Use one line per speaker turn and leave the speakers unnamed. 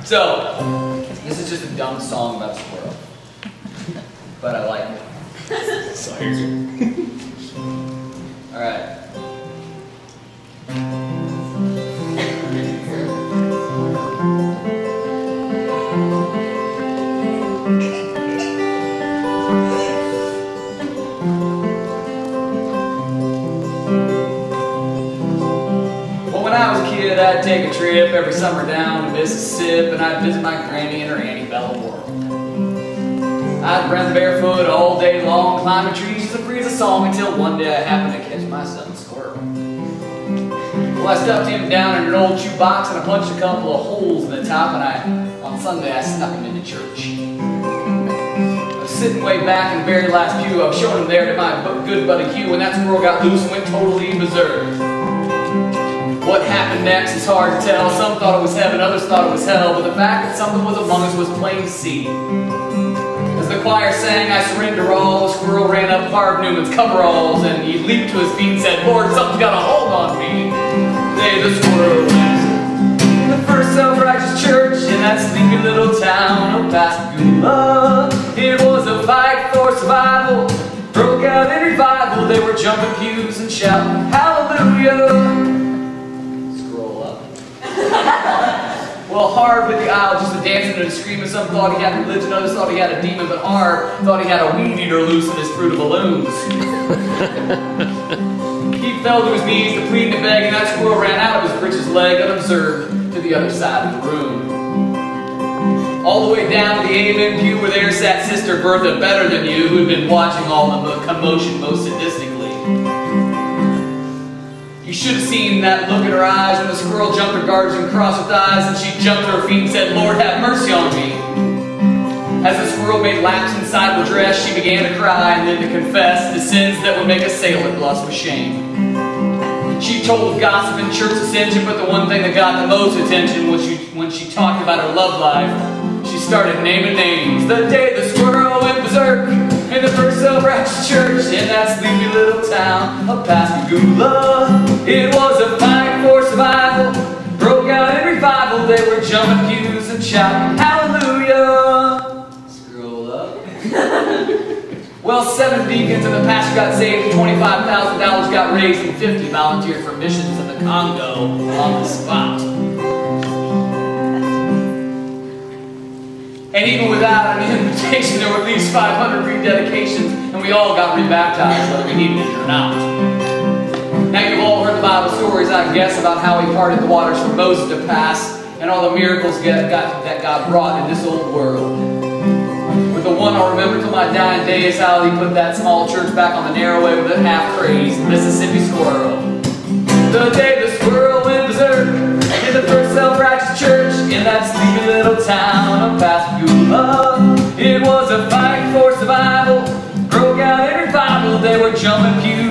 So, this is just a dumb song about a squirrel. But I like it.
Sorry.
Alright. When I was a kid, I'd take a trip every summer down to Mississippi, and I'd visit my granny and her auntie Bella. I'd run barefoot all day long, climbing trees as free as a song, until one day I happened to catch my son Squirrel. Well, I stuffed him down in an old shoebox and I punched a couple of holes in the top, and on Sunday I snuck him into church. I was sitting way back in the very last pew. I was showing him there to my good buddy Hugh, and that squirrel got loose and went totally berserk. What happened next is hard to tell. Some thought it was heaven, others thought it was hell, but the fact that something was among us was plain to see. As the choir sang, I surrender all, the squirrel ran up Harv Newman's coveralls, and he leaped to his feet and said, Lord, something's got a hold on me. They, the squirrel went in the first self-righteous church in that sleepy little town of Pascagoula. It was a fight for survival, broke out in revival. They were jumping pews and shouting, hallelujah. Well, Harv hit the aisle just a dancing and a screaming. Some thought he had religion, others thought he had a demon, but Harv thought he had a weed eater loose in his fruit of balloons. He fell to his knees to plead and beg, and that squirrel ran out of his breeches leg unobserved to the other side of the room. All the way down to the amen pew where there sat Sister Bertha Better Than You, who had been watching all the commotion most sadistically. You should have seen that look in her eyes when the squirrel jumped her guards and crossed with eyes, and she jumped to her feet and said, Lord, have mercy on me. As the squirrel made laps inside her dress, she began to cry and then to confess the sins that would make a sailor blush with shame. She told of gossip and church ascension, but the one thing that got the most attention was when she talked about her love life. She started naming names. The day the squirrel went berserk in the first self-righteous church in that sleepy little town of Pascagoula. It was a fight for survival, broke out in revival. They were jumping pews and shouting, hallelujah. Scroll up. Well, 7 deacons in the pastor got saved, $25,000 got raised, and 50 volunteered for missions in the Congo on the spot. And even without an invitation, there were at least 500 rededications, and we all got rebaptized, whether we needed it or not. Now you've all heard the Bible stories, I guess, about how he parted the waters for Moses to pass, and all the miracles that God brought in this old world. But the one I'll remember till my dying day is how he put that small church back on the narrow way with a half-crazed Mississippi squirrel. The day the squirrel went berserk in the first self-righteous church in that sleepy little town of Pascagoula. It was a fight for survival, broke out in revival. They were jumping pews